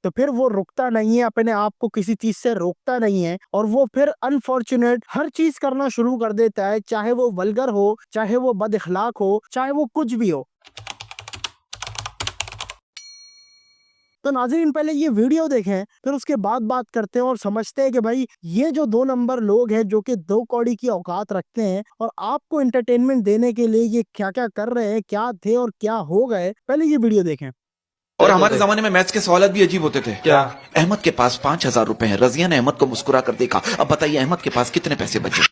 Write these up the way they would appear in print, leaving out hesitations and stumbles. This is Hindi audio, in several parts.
तो फिर वो रुकता नहीं है, अपने आप को किसी चीज से रोकता नहीं है, और वो फिर अनफॉर्चुनेट हर चीज करना शुरू कर देता है, चाहे वो वल्गर हो, चाहे वो बद इखलाक हो, चाहे वो कुछ भी हो। तो नाज़रीन, पहले ये वीडियो देखें, फिर उसके बाद बात करते हैं और समझते हैं कि भाई ये जो 2 नंबर लोग हैं जो कि 2 कौड़ी की औकात रखते हैं और आपको एंटरटेनमेंट देने के लिए ये क्या-क्या कर रहे हैं, क्या थे और क्या हो गए, पहले ये वीडियो देखें। और हमारे जमाने में मैथ्स के सवाल भी अजीब होते थे। क्या? अहमद के पास 5,000 रुपए हैं। रजिया ने अहमद को मुस्कुरा कर देखा। अब बताइए अहमद के पास कितने पैसे बचे?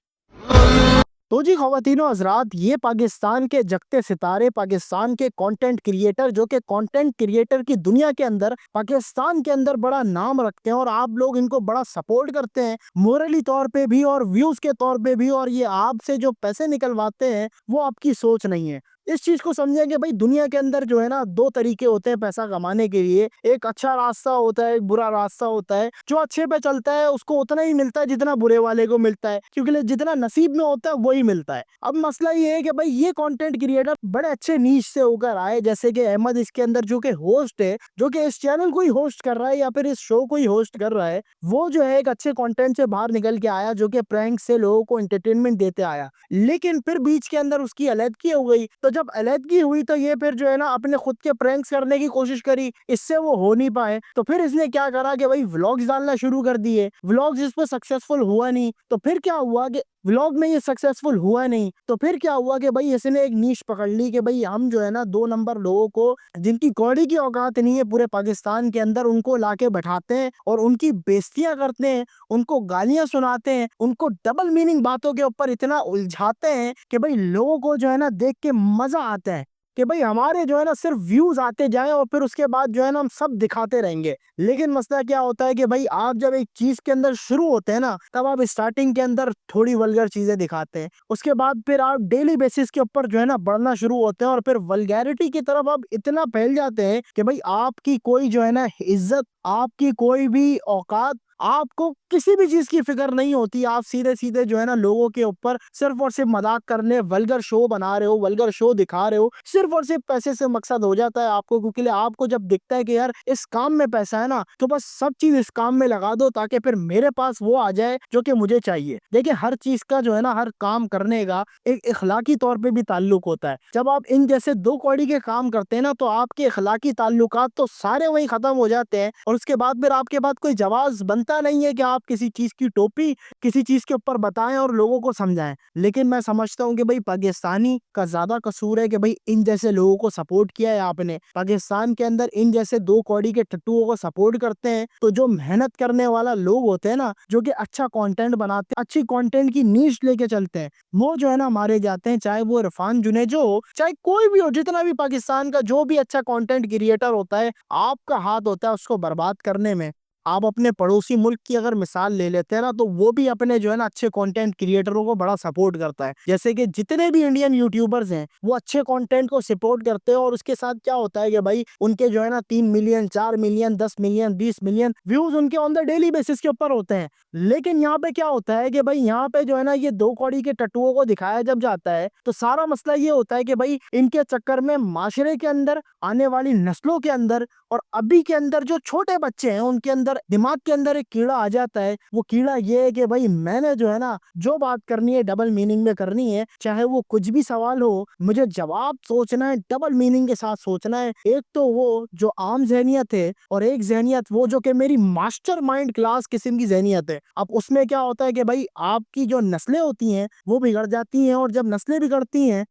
तो जी ख़वातीनो हज़रात, ये पाकिस्तान के जगते सितारे, पाकिस्तान के कंटेंट क्रिएटर, जो कि कंटेंट क्रिएटर की दुनिया के अंदर, पाकिस्तान के अंदर बड़ा नाम रखते हैं और आप लोग इनको बड़ा सपोर्ट करते हैं, मोरली तौर पे भी और व्यूज़ के तौर पे भी, और ये आपसे जो पैसे निकलवाते हैं वो आपकी सोच नहीं है। इस चीज़ को समझें कि भाई दुनिया के अंदर जो है ना 2 तरीके होते हैं पैसा कमाने के लिए। एक अच्छा रास्ता होता है, एक बुरा रास्ता होता है। जो अच्छे पे चलता है उसको उतना ही मिलता है जितना बुरे वाले को मिलता है, क्योंकि जितना नसीब में होता है वही मिलता है। अब मसला ये है कि भाई ये कंटेंट क्रिएटर बड़े अच्छे नीश से होकर आए, जैसे कि अहमद इसके अंदर जो कि होस्ट है, जो कि इस चैनल को ही होस्ट कर रहा है या फिर इस शो को ही होस्ट कर रहा है, वो जो है एक अच्छे कंटेंट से बाहर निकल के आया, जो कि प्रैंक से लोगों को एंटरटेनमेंट देते आया। लेकिन फिर बीच के अंदर उसकी अलैदगी हो गई, तो जब अलैदगी हुई तो ये फिर जो है ना अपने खुद के प्रैंक्स करने की कोशिश करी, इससे वो हो नहीं पाए, तो फिर इसने क्या करा कि भाई व्लॉग्स डालना शुरू कर दिए। व्लॉग्स इस पर सक्सेसफुल हुआ नहीं, तो फिर क्या हुआ कि व्लॉग में ये सक्सेसफुल हुआ नहीं, तो फिर क्या हुआ कि भाई इसने एक नीश पकड़ ली कि भाई हम जो है ना 2 नंबर लोगों को, जिनकी कौड़ी की औकात नहीं है पूरे पाकिस्तान के अंदर, उनको लाके बैठाते हैं और उनकी बेइज्जतियां करते हैं, उनको गालियां सुनाते हैं, उनको डबल मीनिंग बातों के ऊपर इतना उलझाते हैं कि भाई लोगों को जो है ना देख के मजा आता है कि भाई हमारे जो है ना सिर्फ व्यूज आते जाएं और फिर उसके बाद जो है ना हम सब दिखाते रहेंगे। लेकिन मसला क्या होता है कि भाई आप जब एक चीज के अंदर शुरू होते हैं ना, तब आप स्टार्टिंग के अंदर थोड़ी वल्गर चीजें दिखाते हैं, उसके बाद फिर आप डेली बेसिस के ऊपर जो है ना बढ़ना शुरू होते हैं और फिर वल्गैरिटी की तरफ आप इतना फैल जाते हैं कि भाई आपकी कोई जो है ना इज्जत, आपकी कोई भी औकात, आपको किसी भी चीज की फिक्र नहीं होती। आप सीधे सीधे जो है ना लोगों के ऊपर सिर्फ और सिर्फ मजाक करने, वल्गर शो बना रहे हो, वल्गर शो दिखा रहे हो, सिर्फ और सिर्फ पैसे से मकसद हो जाता है आपको, क्योंकि आपको जब दिखता है कि यार इस काम में पैसा है ना, तो बस सब चीज इस काम में लगा दो ताकि फिर मेरे पास वो आ जाए जो कि मुझे चाहिए। देखिए, हर चीज का जो है ना, हर काम करने का एक इखलाकी तौर पे भी ताल्लुक होता है। जब आप इन जैसे 2 कौड़ी के काम करते हैं ना, तो आपके इखलाकी ताल्लुकात तो सारे वही खत्म हो जाते हैं और उसके बाद फिर आपके पास कोई जवाब बनता नहीं है कि आप किसी चीज की टोपी किसी चीज के ऊपर बताएं और लोगों को समझाएं। लेकिन मैं समझता हूँ कि भाई पाकिस्तानी का ज्यादा कसूर है कि भाई इन जैसे लोगों को सपोर्ट किया है आपने। पाकिस्तान के अंदर इन जैसे 2 कौड़ी के टट्टुओं को सपोर्ट करते हैं, तो जो मेहनत करने वाला लोग होते हैं ना, जो कि अच्छा कंटेंट बनाते हैं, अच्छी कंटेंट की नीश लेके चलते हैं, वो जो है ना मारे जाते हैं। चाहे वो इरफान जुनेजो हो, चाहे कोई भी हो, जितना भी पाकिस्तान का जो भी अच्छा कंटेंट क्रिएटर होता है, आपका हाथ होता है उसको बर्बाद करने में। आप अपने पड़ोसी मुल्क की अगर मिसाल ले लेते हैं ना, तो वो भी अपने जो है ना अच्छे कंटेंट क्रिएटरों को बड़ा सपोर्ट करता है। जैसे कि जितने भी इंडियन यूट्यूबर्स हैं वो अच्छे कंटेंट को सपोर्ट करते हैं, और उसके साथ क्या होता है कि भाई उनके जो है ना 3 million, 4 million, 10 million, 20 million views उनके ऑन द डेली बेसिस के ऊपर होते हैं। लेकिन यहाँ पे क्या होता है कि भाई यहाँ पे जो है ना ये 2 कौड़ी के टट्टुओं को दिखाया जब जाता है, तो सारा मसला ये होता है कि भाई इनके चक्कर में माशरे के अंदर, आने वाली नस्लों के अंदर और अभी के अंदर जो छोटे बच्चे हैं उनके अंदर, दिमाग के अंदर एक कीड़ा आ जाता है। वो कीड़ा ये है कि भाई मैंने जो है ना जो बात करनी है डबल मीनिंग में करनी है, चाहे वो कुछ भी सवाल हो, मुझे जवाब सोचना है, डबल मीनिंग के साथ सोचना है। एक तो वो जो आम जहनियत है और एक जहनियत वो जो कि मेरी मास्टर माइंड क्लास किस्म की जहनियत है। अब उसमें क्या होता है कि भाई आपकी जो नस्लें होती हैं वो बिगड़ जाती हैं, और जब नस्लें बिगड़ती हैं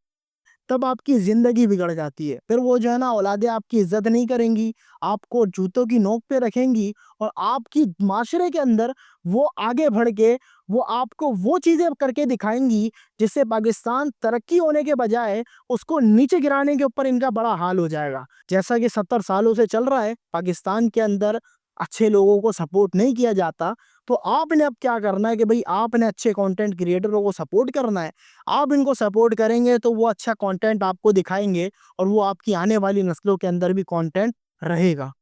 तब आपकी ज़िंदगी बिगड़ जाती है। फिर वो जो है ना औलादें आपकी इज़्ज़त नहीं करेंगी, आपको जूतों की नोक पे रखेंगी, और आपकी माशरे के अंदर वो आगे बढ़ के वो आपको वो चीज़ें करके दिखाएँगी जिससे पाकिस्तान तरक्की होने के बजाय उसको नीचे गिराने के ऊपर इनका बड़ा हाल हो जाएगा। जैसा कि 70 सालों से चल रहा है, पाकिस्तान के अंदर अच्छे लोगों को सपोर्ट नहीं किया जाता, तो आपने अब क्या करना है कि भई आपने अच्छे कंटेंट क्रिएटरों को सपोर्ट करना है। आप इनको सपोर्ट करेंगे तो वो अच्छा कंटेंट आपको दिखाएँगे और वो आपकी आने वाली नस्लों के अंदर भी कंटेंट रहेगा।